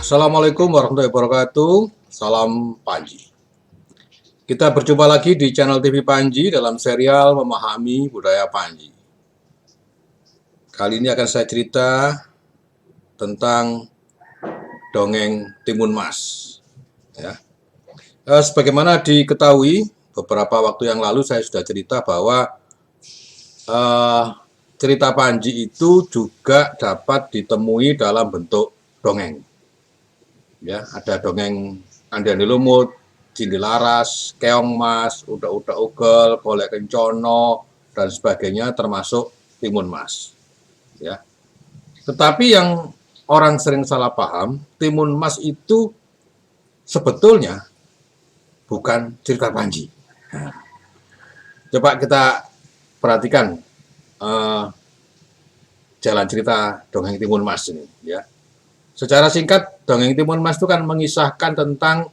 Assalamualaikum warahmatullahi wabarakatuh. Salam Panji. Kita berjumpa lagi di channel TV Panji dalam serial Memahami Budaya Panji. Kali ini akan saya cerita tentang dongeng Timun Mas. Ya. Sebagaimana diketahui, beberapa waktu yang lalu saya sudah cerita bahwa cerita Panji itu juga dapat ditemui dalam bentuk dongeng. Ya, ada dongeng Andiani Lumut, Cindi Laras, Keong Mas, Uda-uda Ugel, Golek Kencono, dan sebagainya, termasuk Timun Mas. Ya. Tetapi yang orang sering salah paham, Timun Mas itu sebetulnya bukan cerita Panji. Nah, coba kita perhatikan jalan cerita dongeng Timun Mas ini. Ya. Secara singkat, dongeng Timun Mas itu kan mengisahkan tentang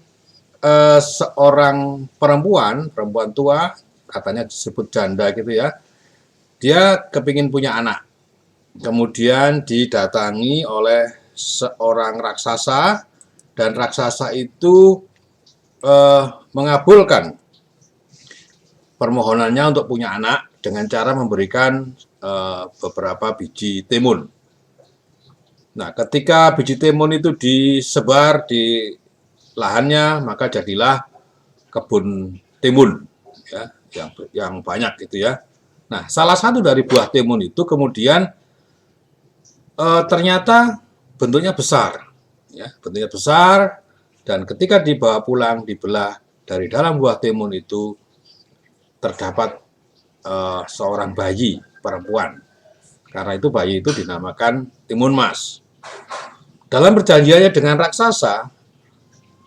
seorang perempuan tua, katanya disebut janda gitu ya. Dia kepingin punya anak. Kemudian didatangi oleh seorang raksasa, dan raksasa itu mengabulkan permohonannya untuk punya anak dengan cara memberikan beberapa biji timun. Nah, ketika biji timun itu disebar di lahannya, maka jadilah kebun timun, ya, yang banyak gitu ya. Nah, salah satu dari buah timun itu kemudian ternyata bentuknya besar, ya, bentuknya besar, dan ketika dibawa pulang, dibelah dari dalam buah timun itu terdapat seorang bayi perempuan. Karena itu bayi itu dinamakan Timun Mas. Dalam perjanjiannya dengan raksasa,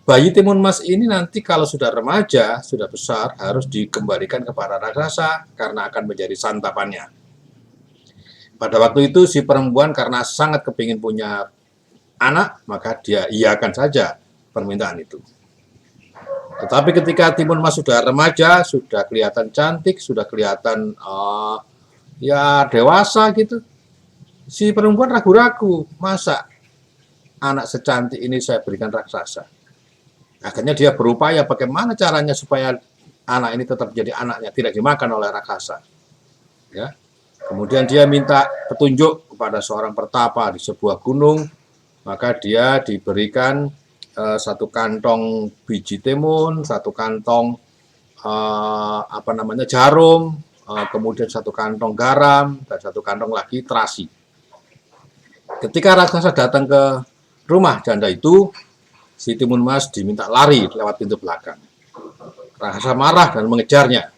bayi Timun Mas ini nanti kalau sudah remaja, sudah besar, harus dikembalikan kepada raksasa karena akan menjadi santapannya. Pada waktu itu si perempuan karena sangat kepingin punya anak, maka dia iakan saja permintaan itu. Tetapi ketika Timun Mas sudah remaja, sudah kelihatan cantik, sudah kelihatan ya dewasa gitu, si perempuan ragu-ragu, masa anak secantik ini saya berikan raksasa. Akhirnya dia berupaya bagaimana caranya supaya anak ini tetap jadi anaknya, tidak dimakan oleh raksasa. Ya. Kemudian dia minta petunjuk kepada seorang pertapa di sebuah gunung, maka dia diberikan satu kantong biji timun, satu kantong jarum, kemudian satu kantong garam, dan satu kantong lagi terasi. Ketika raksasa datang ke rumah janda itu, si Timun Mas diminta lari lewat pintu belakang. Raksasa marah dan mengejarnya.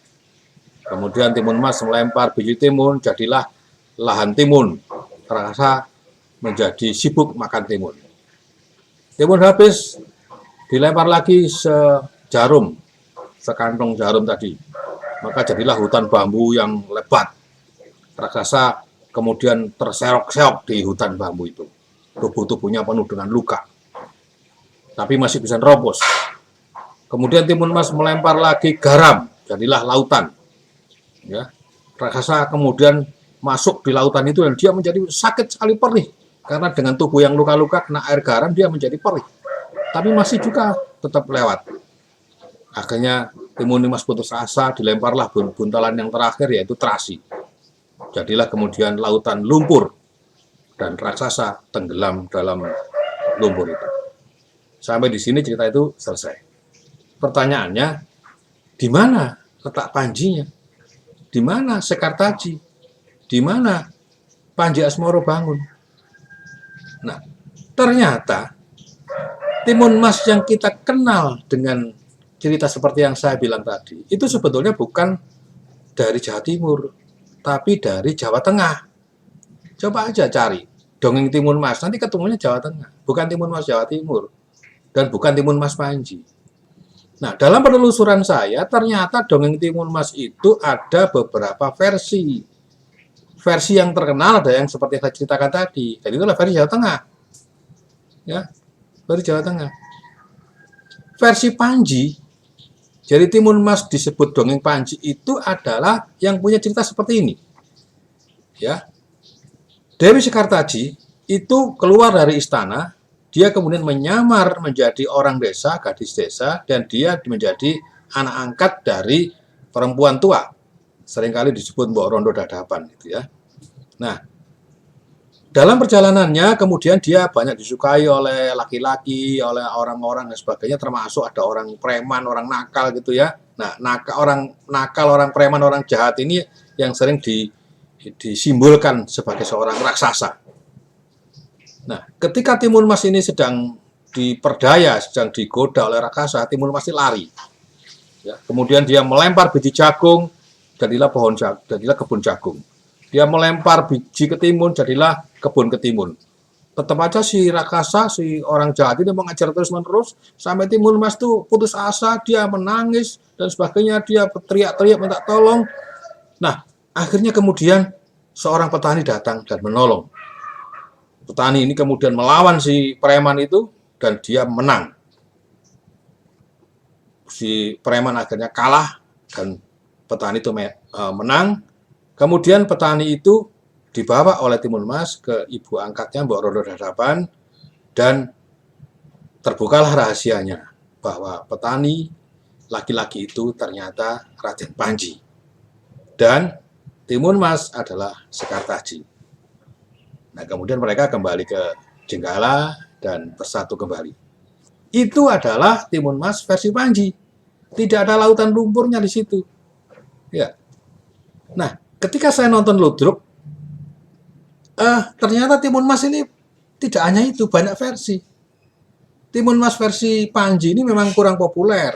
Kemudian Timun Mas melempar biji timun, jadilah lahan timun. Raksasa menjadi sibuk makan timun. Timun habis, dilempar lagi sejarum, sekantong jarum tadi. Maka jadilah hutan bambu yang lebat. Raksasa kemudian terseok-seok di hutan bambu itu. Tubuh-tubuhnya penuh dengan luka, tapi masih bisa nerobos. Kemudian Timun Mas melempar lagi garam, jadilah lautan. Ya. Raksasa kemudian masuk di lautan itu dan dia menjadi sakit sekali, perih. Karena dengan tubuh yang luka-luka kena air garam, dia menjadi perih. Tapi masih juga tetap lewat. Akhirnya Timun Mas putus asa, dilemparlah buntalan yang terakhir, yaitu terasi. Jadilah kemudian lautan lumpur, dan raksasa tenggelam dalam lumpur itu. Sampai di sini cerita itu selesai. Pertanyaannya, di mana letak Panjinya? Di mana Sekartaji? Di mana Panji Asmoro bangun? Nah, ternyata Timun Mas yang kita kenal dengan cerita seperti yang saya bilang tadi, itu sebetulnya bukan dari Jawa Timur, tapi dari Jawa Tengah. Coba aja cari dongeng Timun Mas, nanti ketemunya Jawa Tengah, bukan Timun Mas Jawa Timur, dan bukan Timun Mas Panji. Nah, dalam penelusuran saya, ternyata dongeng Timun Mas itu ada beberapa versi. Versi yang terkenal ada yang seperti yang saya ceritakan tadi, dan itulah versi Jawa Tengah. Ya, versi Jawa Tengah. Versi Panji, jadi Timun Mas disebut dongeng Panji itu adalah yang punya cerita seperti ini. Ya, Dewi Sekartaji itu keluar dari istana, dia kemudian menyamar menjadi orang desa, gadis desa, dan dia menjadi anak angkat dari perempuan tua. Seringkali disebut Mbok Rondo Dadapan gitu ya. Nah, dalam perjalanannya kemudian dia banyak disukai oleh laki-laki, oleh orang-orang dan sebagainya, termasuk ada orang preman, orang nakal gitu ya. Nah, orang nakal, orang preman, orang jahat ini yang sering disimbolkan sebagai seorang raksasa. Nah, ketika Timun Mas ini sedang diperdaya, sedang digoda oleh raksasa, Timun Mas ini lari. Ya, kemudian dia melempar biji jagung, jadilah kebun jagung. Dia melempar biji ketimun, jadilah kebun ketimun. Tetap aja si raksasa, si orang jahat ini mengejar terus-menerus, sampai Timun Mas tuh putus asa, dia menangis, dan sebagainya, dia teriak-teriak minta tolong. Nah, akhirnya kemudian seorang petani datang dan menolong. Petani ini kemudian melawan si preman itu dan dia menang. Si preman akhirnya kalah dan petani itu menang. Kemudian petani itu dibawa oleh Timun Mas ke ibu angkatnya Mbok Rondo Dadapan dan terbukalah rahasianya bahwa petani laki-laki itu ternyata Raden Panji dan Timun Mas adalah Sekar Taji. Nah, kemudian mereka kembali ke Jenggala dan bersatu kembali. Itu adalah Timun Mas versi Panji. Tidak ada lautan lumpurnya di situ. Ya. Nah, ketika saya nonton Ludruk, ternyata Timun Mas ini tidak hanya itu, banyak versi. Timun Mas versi Panji ini memang kurang populer.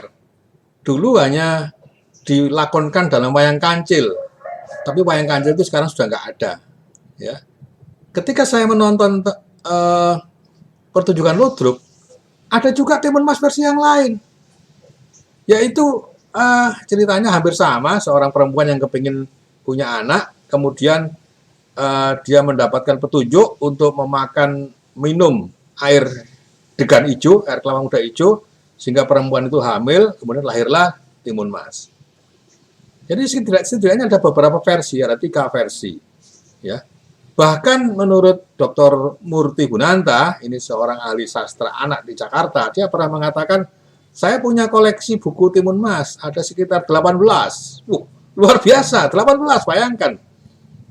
Dulu hanya dilakonkan dalam wayang kancil, tapi wayang kancil itu sekarang sudah nggak ada. Ya. Ketika saya menonton pertunjukan Ludruk, ada juga Timun Mas versi yang lain, yaitu ceritanya hampir sama, seorang perempuan yang kepingin punya anak, kemudian dia mendapatkan petunjuk untuk minum air degan hijau, air kelapa muda hijau, sehingga perempuan itu hamil, kemudian lahirlah Timun Mas. Jadi setidaknya ada beberapa versi, ada 3 versi, ya. Bahkan menurut Dr. Murti Gunanta, ini seorang ahli sastra anak di Jakarta, dia pernah mengatakan, saya punya koleksi buku Timun Mas, ada sekitar 18. Luar biasa, 18, bayangkan.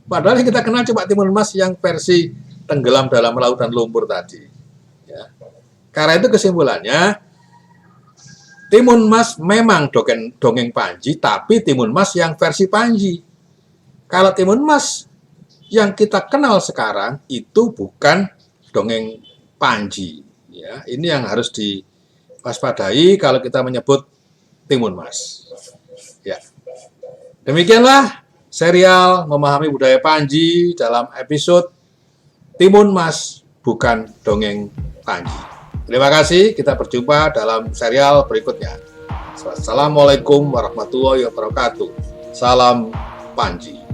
Padahal yang kita kenal cuma Timun Mas yang versi tenggelam dalam lautan lumpur tadi. Ya. Karena itu kesimpulannya, Timun Mas memang dongeng Panji, tapi Timun Mas yang versi Panji. Kalau Timun Mas yang kita kenal sekarang itu bukan dongeng Panji. Ya, ini yang harus diwaspadai kalau kita menyebut Timun Mas. Ya. Demikianlah serial Memahami Budaya Panji dalam episode Timun Mas bukan dongeng Panji. Terima kasih, kita berjumpa dalam serial berikutnya. Assalamualaikum warahmatullahi wabarakatuh. Salam Panji.